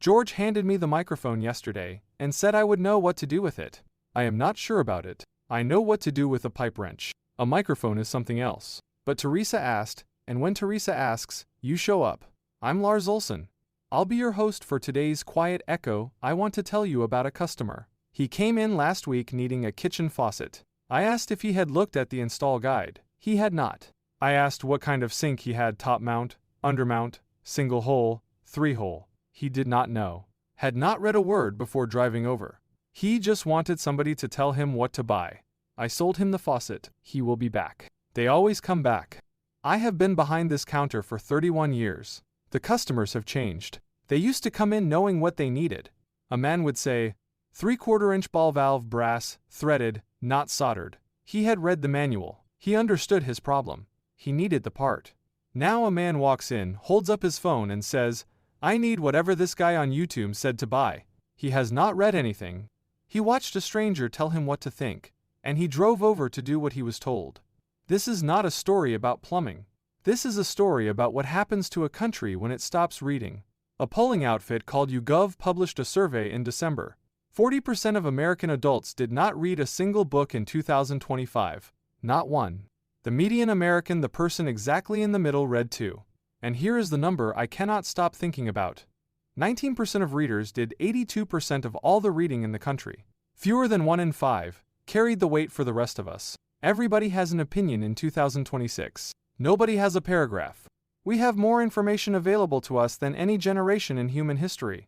George handed me the microphone yesterday and said I would know what to do with it. I am not sure about it. I know what to do with a pipe wrench. A microphone is something else. But Teresa asked, and when Teresa asks, you show up. I'm Lars Olson. I'll be your host for today's Quiet Echo. I want to tell you about a customer. He came in last week needing a kitchen faucet. I asked if he had looked at the install guide. He had not. I asked what kind of sink he had, top mount, under mount, single hole, 3-hole. He did not know. Had not read a word before driving over. He just wanted somebody to tell him what to buy. I sold him the faucet. He will be back. They always come back. I have been behind this counter for 31 years. The customers have changed. They used to come in knowing what they needed. A man would say, 3/4-inch ball valve, brass, threaded, not soldered. He had read the manual. He understood his problem. He needed the part. Now a man walks in, holds up his phone and says, I need whatever this guy on YouTube said to buy. He has not read anything. He watched a stranger tell him what to think, and he drove over to do what he was told. This is not a story about plumbing. This is a story about what happens to a country when it stops reading. A polling outfit called YouGov published a survey in December. 40% of American adults did not read a single book in 2025. Not one. The median American, the person exactly in the middle, read 2. And here is the number I cannot stop thinking about. 19% of readers did 82% of all the reading in the country. Fewer than 1 in 5 carried the weight for the rest of us. Everybody has an opinion in 2026. Nobody has a paragraph. We have more information available to us than any generation in human history.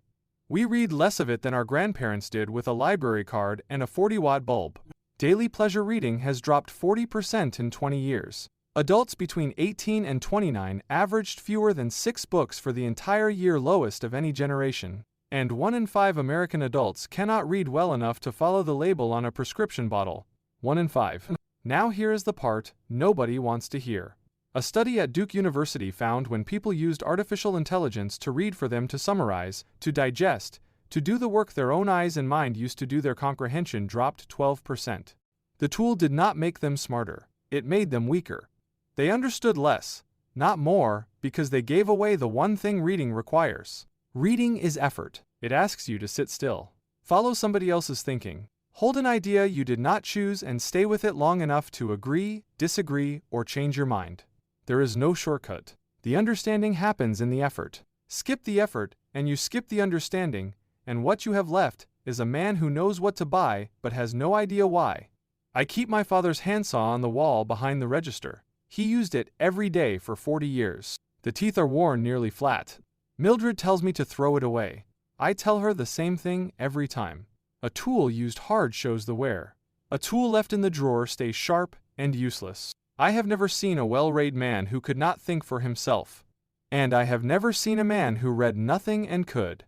We read less of it than our grandparents did with a library card and a 40-watt bulb. Daily pleasure reading has dropped 40% in 20 years. Adults between 18 and 29 averaged fewer than 6 books for the entire year, lowest of any generation. And 1 in 5 American adults cannot read well enough to follow the label on a prescription bottle. 1 in 5. Now here is the part nobody wants to hear. A study at Duke University found when people used artificial intelligence to read for them, to summarize, to digest, to do the work their own eyes and mind used to do, their comprehension dropped 12%. The tool did not make them smarter. It made them weaker. They understood less, not more, because they gave away the one thing reading requires. Reading is effort. It asks you to sit still. Follow somebody else's thinking. Hold an idea you did not choose and stay with it long enough to agree, disagree, or change your mind. There is no shortcut. The understanding happens in the effort. Skip the effort, and you skip the understanding, and what you have left is a man who knows what to buy but has no idea why. I keep my father's handsaw on the wall behind the register. He used it every day for 40 years. The teeth are worn nearly flat. Mildred tells me to throw it away. I tell her the same thing every time. A tool used hard shows the wear. A tool left in the drawer stays sharp and useless. I have never seen a well-read man who could not think for himself. And I have never seen a man who read nothing and could.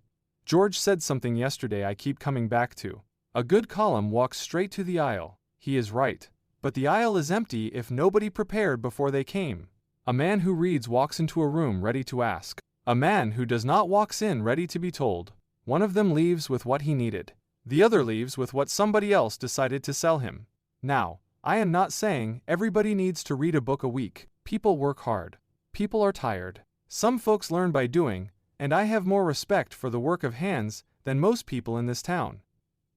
George said something yesterday I keep coming back to. A good column walks straight to the aisle. He is right. But the aisle is empty if nobody prepared before they came. A man who reads walks into a room ready to ask. A man who does not walks in ready to be told. One of them leaves with what he needed. The other leaves with what somebody else decided to sell him. Now, I am not saying everybody needs to read a book a week. People work hard. People are tired. Some folks learn by doing, and I have more respect for the work of hands than most people in this town.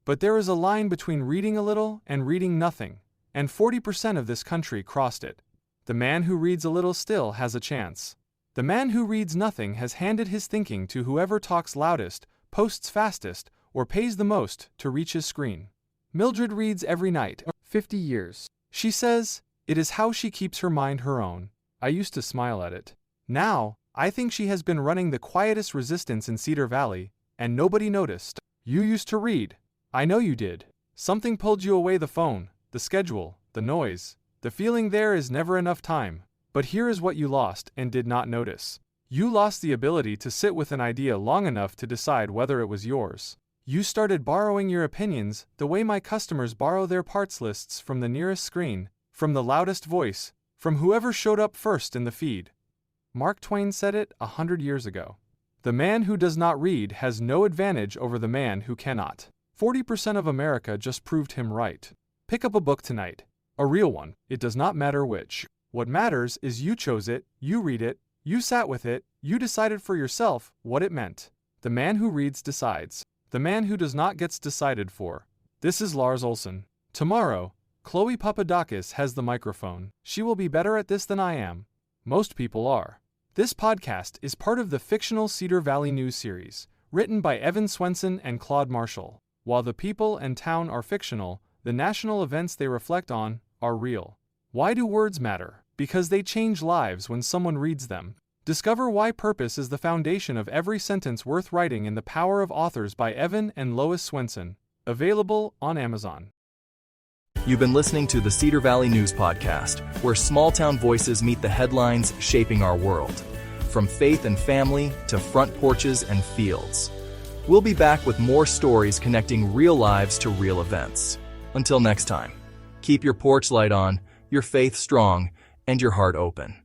But there is a line between reading a little and reading nothing. And 40% of this country crossed it. The man who reads a little still has a chance. The man who reads nothing has handed his thinking to whoever talks loudest, posts fastest, or pays the most to reach his screen. Mildred reads every night, 50 years. She says, it is how she keeps her mind her own. I used to smile at it. Now, I think she has been running the quietest resistance in Cedar Valley, and nobody noticed. You used to read. I know you did. Something pulled you away, the phone, the schedule, the noise. The feeling there is never enough time. But here is what you lost and did not notice. You lost the ability to sit with an idea long enough to decide whether it was yours. You started borrowing your opinions the way my customers borrow their parts lists from the nearest screen, from the loudest voice, from whoever showed up first in the feed. Mark Twain said it 100 years ago. The man who does not read has no advantage over the man who cannot. 40% of America just proved him right. Pick up a book tonight. A real one. It does not matter which. What matters is you chose it, you read it, you sat with it, you decided for yourself what it meant. The man who reads decides. The man who does not gets decided for. This is Lars Olson. Tomorrow, Chloe Papadakis has the microphone. She will be better at this than I am. Most people are. This podcast is part of the fictional Cedar Valley news series, written by Evan Swenson and Claude Marshall. While the people and town are fictional, the national events they reflect on are real. Why do words matter? Because they change lives when someone reads them. Discover why purpose is the foundation of every sentence worth writing in The Power of Authors by Evan and Lois Swenson. Available on Amazon. You've been listening to the Cedar Valley News Podcast, where small-town voices meet the headlines shaping our world. From faith and family to front porches and fields. We'll be back with more stories connecting real lives to real events. Until next time, keep your porch light on, your faith strong, and your heart open.